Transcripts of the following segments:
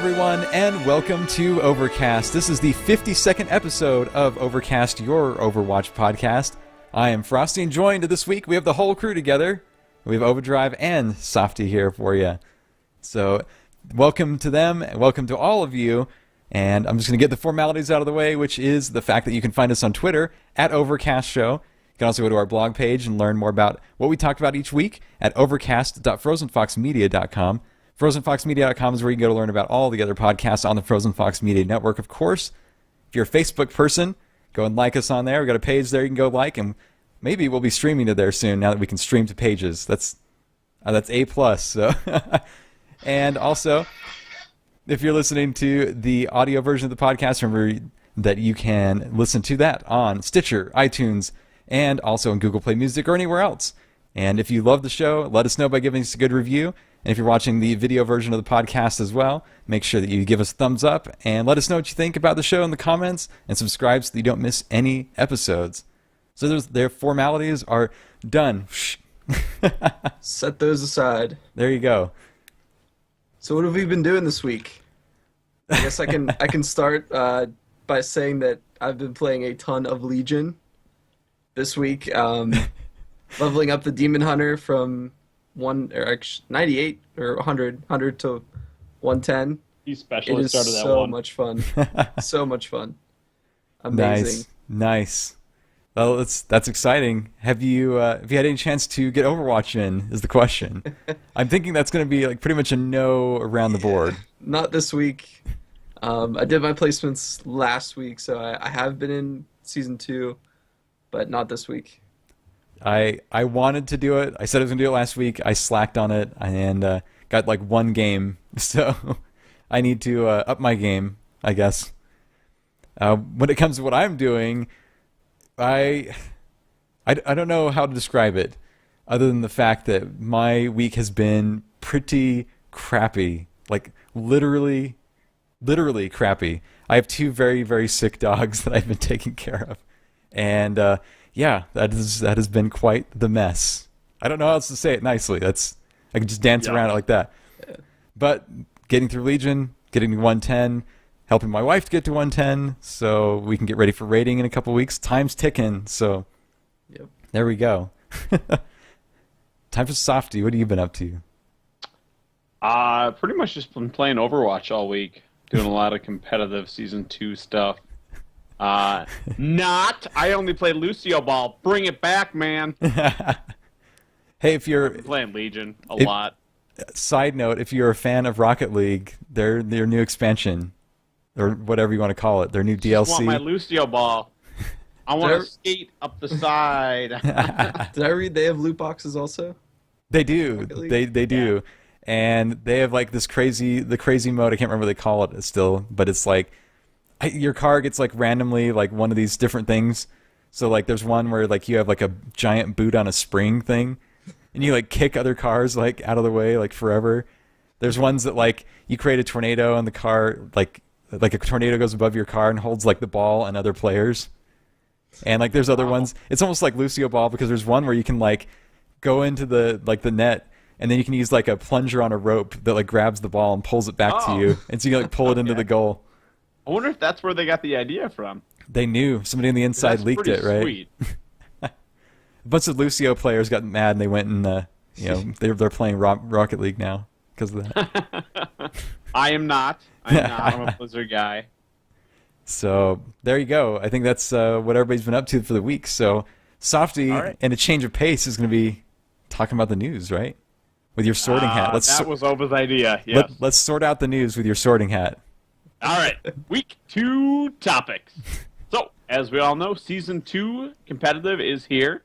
everyone, and welcome to Overcast. This is the 52nd episode of Overcast, your Overwatch podcast. I am Frostee, and joined this week, we have the whole crew together. We have Ovadrive and Sawfty here for you. So, welcome to them, and welcome to all of you. And I'm just going to get the formalities out of the way, which is the fact that you can find us on Twitter, at Overcast Show. You can also go to our blog page and learn more about what we talked about each week at overcast.frozenfoxmedia.com. FrozenFoxMedia.com is where you can go to learn about all the other podcasts on the Frozen Fox Media Network, of course. If you're a Facebook person, go and like us on there. We've got a page there you can go like, and maybe we'll be streaming to there soon now that we can stream to pages. That's A+. So. And also, if you're listening to the audio version of the podcast, remember that you can listen to that on Stitcher, iTunes, and also in Google Play Music or anywhere else. And if you love the show, let us know by giving us a good review. And if you're watching the video version of the podcast as well, make sure that you give us a thumbs up and let us know what you think about the show in the comments, and subscribe so that you don't miss any episodes. So their formalities are done. Set those aside. There you go. So what have we been doing this week? I guess I can start by saying that I've been playing a ton of Legion this week, leveling up the Demon Hunter from 98 or 100 to 110. He specially started that so one. much fun. So much fun. Amazing. Nice. Well, that's exciting. Have you had any chance to get Overwatch in, is the question. I'm thinking that's going to be like pretty much a no around the board. Not this week. I did my placements last week, so I have been in Season 2, but not this week. I wanted to do it. I said I was going to do it last week. I slacked on it and got like one game. So I need to up my game, I guess. When it comes to what I'm doing, I don't know how to describe it other than the fact that my week has been pretty crappy. Like literally crappy. I have two very, very sick dogs that I've been taking care of. And yeah, that has been quite the mess. I don't know how else to say it nicely. I can just dance around it like that. Yeah. But getting through Legion, getting to 110, helping my wife to get to 110, so we can get ready for raiding in a couple weeks. Time's ticking, so yep. There we go. Time for Sawfty. What have you been up to? Pretty much just been playing Overwatch all week, doing a lot of competitive Season 2 stuff. I only play Lucio Ball. Bring it back, man. Hey, if you're playing Legion a lot. Side note, if you're a fan of Rocket League, their new expansion, or whatever you want to call it, their new DLC. I want my Lucio Ball. I want to skate up the side. Did I read they have loot boxes also? They do. They do. Yeah. And they have like the crazy mode. I can't remember what they call it still, but it's like your car gets like randomly like one of these different things. So like there's one where like you have like a giant boot on a spring thing, and you like kick other cars like out of the way like forever. There's ones that like you create a tornado and the car like a tornado goes above your car and holds like the ball and other players. And like there's other ones. It's almost like Lucio Ball because there's one where you can like go into the net, and then you can use like a plunger on a rope that like grabs the ball and pulls it back to you, and so you can like pull it into the goal. I wonder if that's where they got the idea from. They knew. Somebody on the inside leaked it, right? Sweet. A bunch of Lucio players got mad and they went and they're playing Rocket League now because of that. I'm not. I'm a Blizzard guy. So there you go. I think that's what everybody's been up to for the week. So Sawfty, right, and a change of pace is going to be talking about the news, right? With your sorting hat. That was Oba's idea. Yes. Let's sort out the news with your sorting hat. All right, week 2 topics. So, as we all know, Season 2 competitive is here.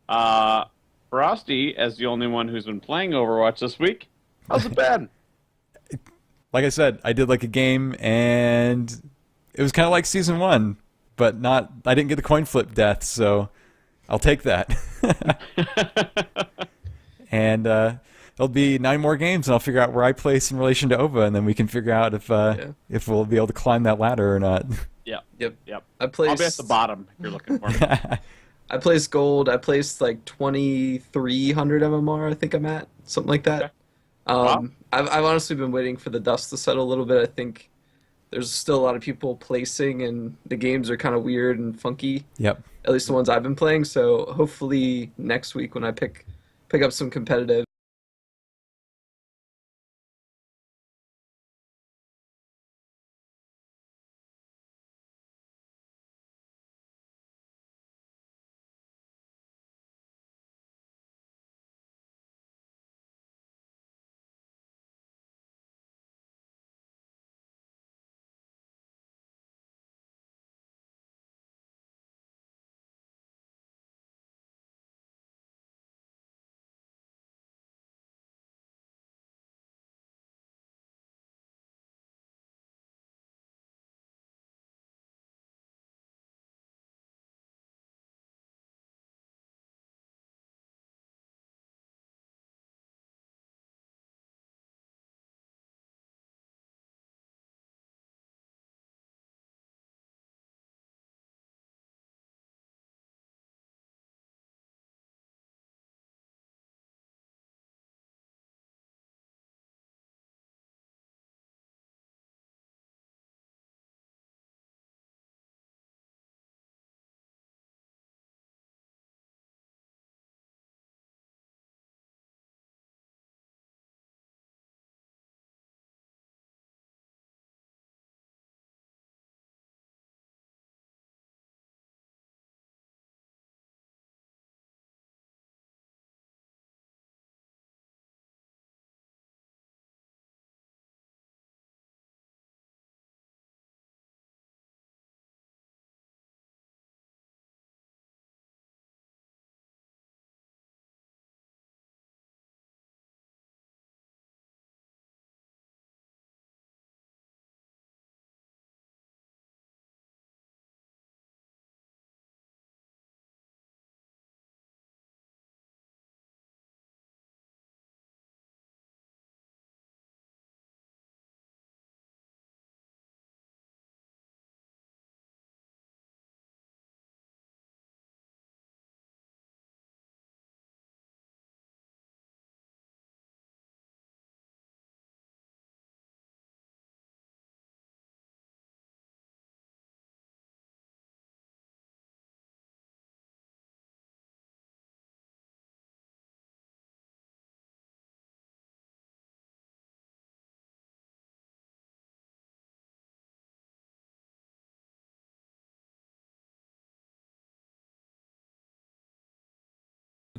Frostee, as the only one who's been playing Overwatch this week, how's it been? Like I said, I did like a game, and it was kind of like Season 1, but not. I didn't get the coin flip death, so I'll take that. And there'll be 9 more games, and I'll figure out where I place in relation to Ova, and then we can figure out if we'll be able to climb that ladder or not. Yep. I'll be at the bottom if you're looking for me. I placed gold. I placed like 2,300 MMR, I think I'm at. Something like that. Okay. Wow. I've honestly been waiting for the dust to settle a little bit. I think there's still a lot of people placing, and the games are kind of weird and funky. Yep. At least the ones I've been playing. So hopefully next week when I pick up some competitive.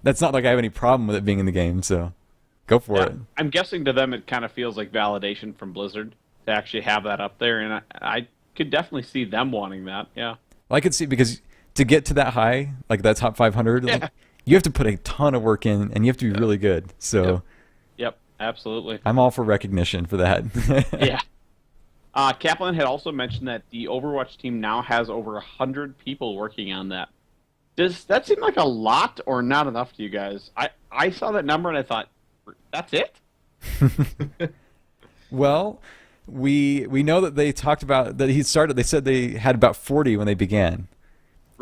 That's not like I have any problem with it being in the game, so go for Yeah, it. I'm guessing to them it kind of feels like validation from Blizzard to actually have that up there, and I could definitely see them wanting that. Yeah. Well, I could see because to get to that high, like that top 500, like, Yeah. you have to put a ton of work in, and you have to be really good. So Yep. Yep. Absolutely. I'm all for recognition for that. Yeah. Kaplan had also mentioned that the Overwatch team now has over 100 people working on that. Does that seem like a lot or not enough to you guys? I saw that number and I thought, that's it? Well, we know that they talked about that he started. They said they had about 40 when they began,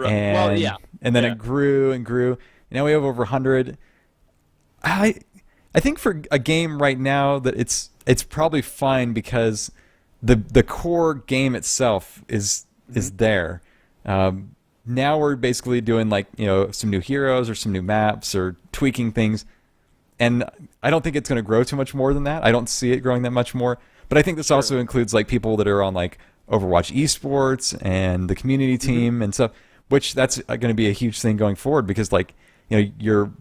and Well, yeah. and then Yeah. it grew and grew. Now we have over 100. I think for a game right now that it's probably fine because the core game itself is there. Now we're basically doing like some new heroes or some new maps or tweaking things, and I don't think it's going to grow too much more than that. I don't see it growing that much more. But I think this also includes like people that are on like Overwatch esports and the community team and stuff, which that's going to be a huge thing going forward because like you're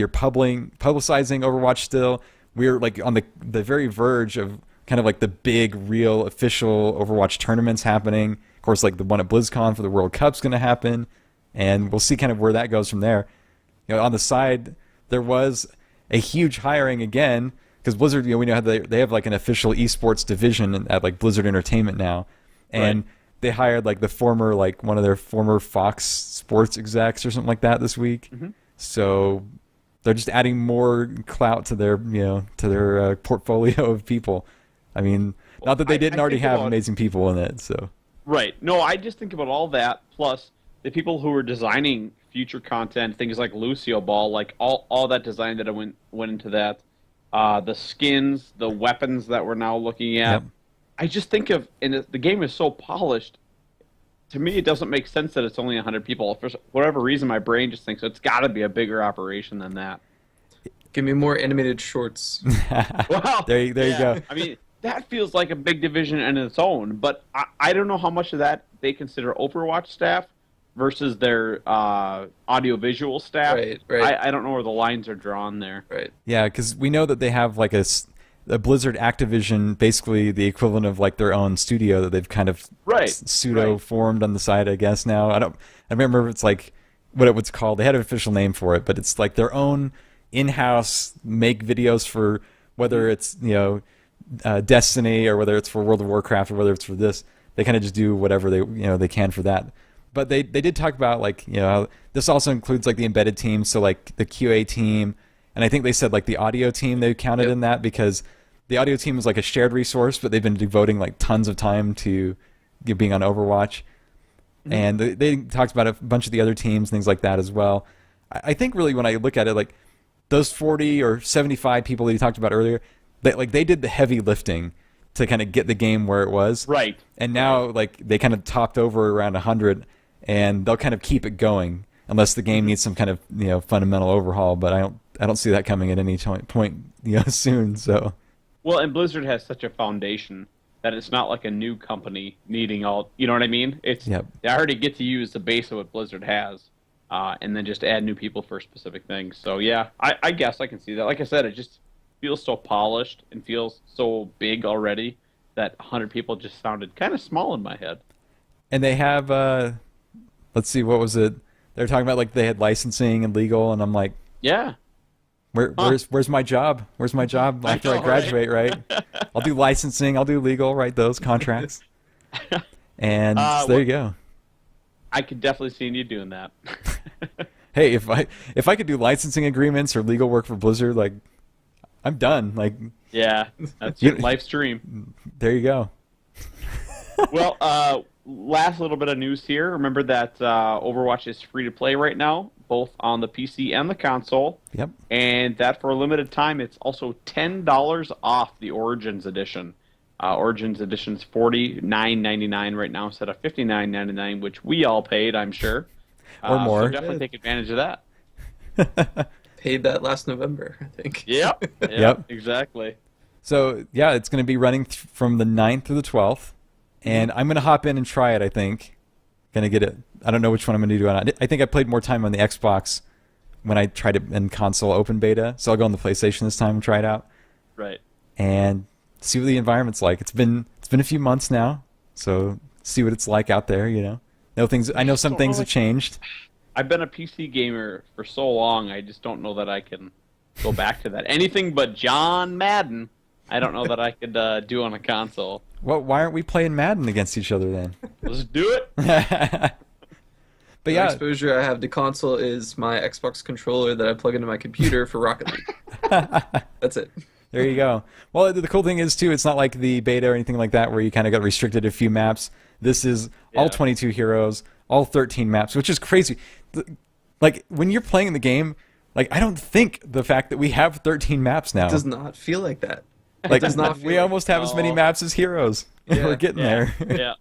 publicizing Overwatch still. We're like on the very verge of kind of like the big real official Overwatch tournaments happening. Of course, like the one at BlizzCon for the World Cup's going to happen, and we'll see kind of where that goes from there. On the side, there was a huge hiring again because Blizzard, we know how they have like an official esports division at like Blizzard Entertainment now, and Right. they hired like the former like one of their former Fox Sports execs or something like that this week. So they're just adding more clout to their portfolio of people. I mean, not that they didn't I already think have about- amazing people in it. So Right. No, I just think about all that, plus the people who are designing future content, things like Lucio Ball, like all that design that went into that. the skins, the weapons that we're now looking at. Yep. I just think of, and the game is so polished. To me, it doesn't make sense that it's only 100 people. For whatever reason, my brain just thinks it's got to be a bigger operation than that. Give me more animated shorts. Well, there you go. I mean, that feels like a big division in its own, but I don't know how much of that they consider Overwatch staff versus their audiovisual staff. Right. I don't know where the lines are drawn there. Right. Yeah, because we know that they have like a Blizzard Activision, basically the equivalent of like their own studio that they've kind of pseudo formed on the side, I guess. Now I remember if it's like what it was called. They had an official name for it, but it's like their own in-house make videos for whether it's Destiny or whether it's for World of Warcraft or whether it's for this. They kind of just do whatever they can for that. But they did talk about like this also includes like the embedded team, so like the QA team, and I think they said like the audio team they counted in that because the audio team is like a shared resource, but they've been devoting like tons of time to being on Overwatch. Mm-hmm. And they talked about a bunch of the other teams, things like that as well. I think really when I look at it, like those 40 or 75 people that you talked about earlier, they did the heavy lifting to kind of get the game where it was. Right. And now like they kind of topped over around 100, and they'll kind of keep it going unless the game needs some kind of fundamental overhaul. But I don't see that coming at any point soon. So. Well, and Blizzard has such a foundation that it's not like a new company needing all. You know what I mean? They already get to use the base of what Blizzard has, and then just add new people for specific things. So yeah, I guess I can see that. Like I said, it just feels so polished and feels so big already that 100 people just sounded kind of small in my head. And they have, let's see, what was it? They were talking about like they had licensing and legal, and I'm like, yeah. Where's my job? Where's my job after I graduate, right? I'll do licensing, I'll do legal, write those contracts. And so there you go. I could definitely see you doing that. Hey, if I could do licensing agreements or legal work for Blizzard, like I'm done. Like yeah, that's your life's dream. There you go. Well, last little bit of news here. Remember that Overwatch is free to play right now, both on the PC and the console. Yep. And that for a limited time, it's also $10 off the Origins Edition. Origins Edition's $49.99 right now instead of $59.99, which we all paid, I'm sure. Or more. So definitely take advantage of that. Paid that last November, I think. Yep. Exactly. So yeah, it's going to be running from the 9th to the 12th. And I'm going to hop in and try it, I think. Going to get it. I don't know which one I'm going to do on it. I think I played more time on the Xbox when I tried it in console open beta. So I'll go on the PlayStation this time and try it out. Right. And see what the environment's like. It's been a few months now. So see what it's like out there, I know some things have changed. I've been a PC gamer for so long, I just don't know that I can go back to that. Anything but John Madden, I don't know that I could do on a console. Well, why aren't we playing Madden against each other then? Let's do it. But the exposure I have to console is my Xbox controller that I plug into my computer for Rocket League. That's it. There you go. Well, the cool thing is, too, it's not like the beta or anything like that where you kind of got restricted to a few maps. This is all 22 heroes, all 13 maps, which is crazy. Like, when you're playing the game, like, I don't think the fact that we have 13 maps now. It does not feel like that. Like, we almost have as many maps as heroes. Yeah. We're getting there. Yeah.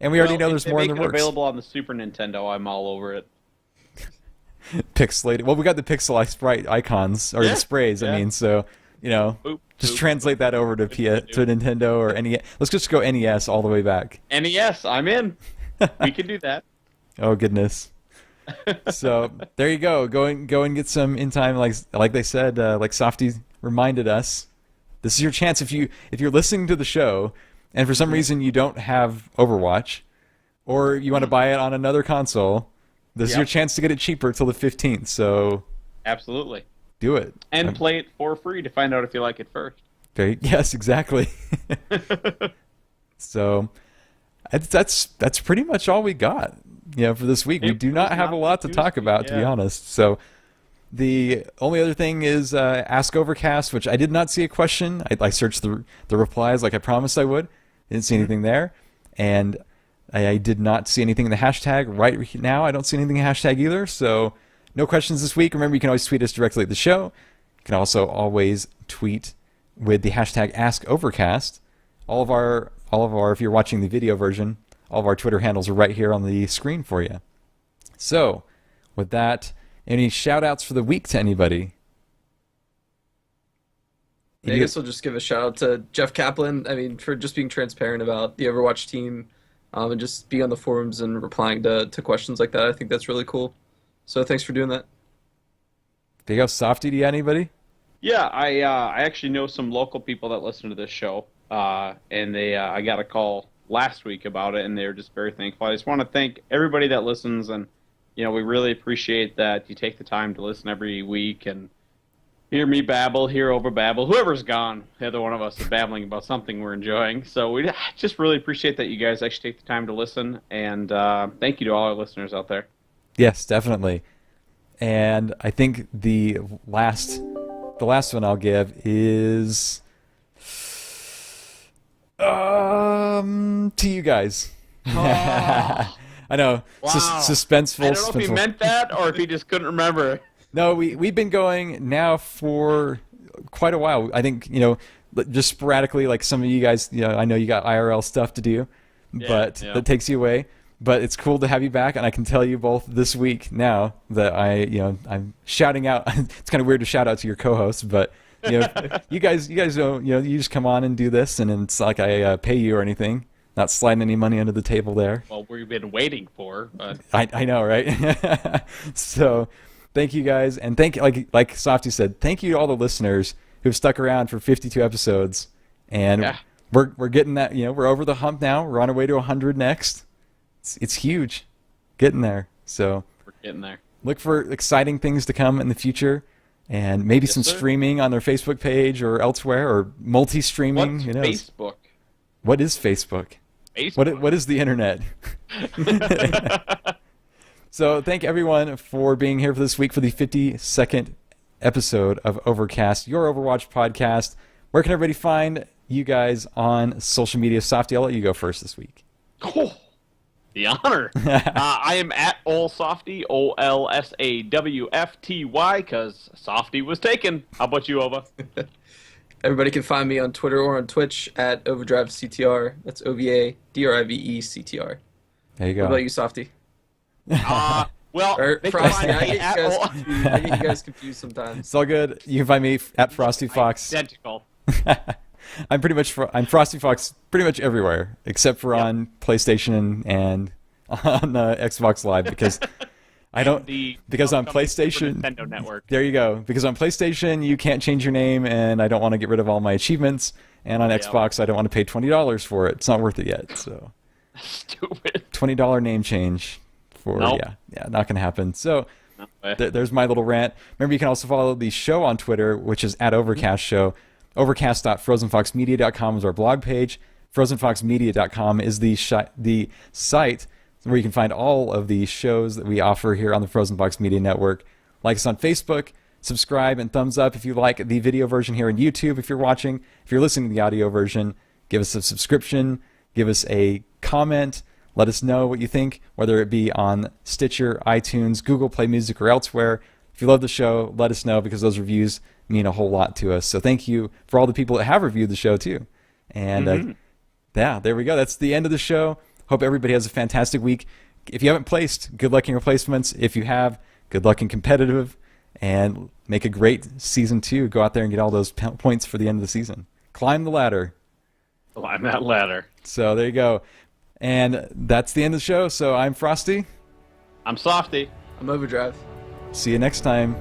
And we already know there's more in the works. If they make it available on the Super Nintendo, I'm all over it. Pixelated. Well, we got the pixel sprite icons, or the sprays, I mean, so, just translate that over to to Nintendo or NES. Let's just go NES all the way back. NES, I'm in. We can do that. Oh, goodness. So, there you go. Go and get some in time, like they said, like Sawfty reminded us. This is your chance if you're listening to the show and for some reason you don't have Overwatch or you want to buy it on another console, this is your chance to get it cheaper till the 15th. So absolutely. Do it. And play it for free to find out if you like it first. Yes, exactly. So that's pretty much all we got, for this week. We do not have a lot to talk about, to be honest. So the only other thing is Ask Overcast, which I did not see a question. I searched the replies like I promised I would. Didn't see anything there. And I did not see anything in the hashtag. Right now, I don't see anything in the hashtag either. So no questions this week. Remember, you can always tweet us directly at the show. can also always tweet with the hashtag AskOvercast. All of our, if you're watching the video version, all of our Twitter handles are right here on the screen for you. So, with that, any shout-outs for the week to anybody? I guess I'll just give a shout out to Jeff Kaplan. I mean, for just being transparent about the Overwatch team, and just being on the forums and replying to questions like that. I think that's really cool. So thanks for doing that. There you go. Sawfty, do you have anybody? Yeah, I actually know some local people that listen to this show, and I got a call last week about it, and they were just very thankful. I just want to thank everybody that listens, and we really appreciate that you take the time to listen every week and hear me babble, hear over babble. Whoever's gone, the other one of us is babbling about something we're enjoying. So we just really appreciate that you guys actually take the time to listen, and thank you to all our listeners out there. Yes, definitely. And I think the last one I'll give is to you guys. Oh. I know, Wow. suspenseful. I don't know if he meant that or if he just couldn't remember. No, we've been going now for quite a while. I think, just sporadically, like some of you guys, I know you got IRL stuff to do, but that takes you away. But it's cool to have you back, and I can tell you both this week now that I'm shouting out. It's kind of weird to shout out to your co-hosts, but you guys don't, you just come on and do this, and it's like I pay you or anything. Not sliding any money under the table there. Well, we've been waiting for. But... I know, right? So, thank you guys, and like Sawfty said, thank you to all the listeners who've stuck around for 52 episodes, and we're getting that. We're over the hump now. We're on our way to 100 next. It's huge, getting there. So we're getting there. Look for exciting things to come in the future, and maybe some streaming on their Facebook page or elsewhere, or multi-streaming. What's who knows? Facebook? What is Facebook? What is the internet? So thank everyone for being here for this week for the 52nd episode of Overcast, your Overwatch podcast. Where can everybody find you guys on social media? Sawfty, I'll let you go first this week. Oh, the honor. I am at Sawfty, OLSAWFTY, because Sawfty was taken. How about you, Ova? Everybody can find me on Twitter or on Twitch at Ovadrive CTR. That's OVADRIVE CTR. There you go. What about you, Sawfty? Well, Frostee. I get you guys confused sometimes. It's all good. You can find me at Frosty Fox. Identical. I'm Frosty Fox pretty much everywhere except for on PlayStation and on Xbox Live because I don't because on PlayStation Nintendo Network. There you go. Because on PlayStation you can't change your name, and I don't want to get rid of all my achievements. And on Xbox I don't want to pay $20 for it. It's not worth it yet. So stupid $20 name change for not gonna happen. So there's my little rant. Remember, you can also follow the show on Twitter, which is at Overcast Show. Overcast.frozenfoxmedia.com is our blog page. FrozenFoxMedia.com is the site where you can find all of the shows that we offer here on the Frozen Fox Media Network. Like us on Facebook, subscribe, and thumbs up if you like the video version here on YouTube. If you're watching, if you're listening to the audio version, give us a subscription, give us a comment, let us know what you think, whether it be on Stitcher, iTunes, Google Play Music, or elsewhere. If you love the show, let us know, because those reviews mean a whole lot to us. So thank you for all the people that have reviewed the show too. And there we go. That's the end of the show. Hope everybody has a fantastic week. If you haven't placed, good luck in your placements. If you have, good luck in competitive, and make a great season 2. Go out there and get all those points for the end of the season. Climb the ladder. Climb that ladder. So there you go. And that's the end of the show. So I'm Frostee. I'm Sawfty. I'm Ovadrive. See you next time.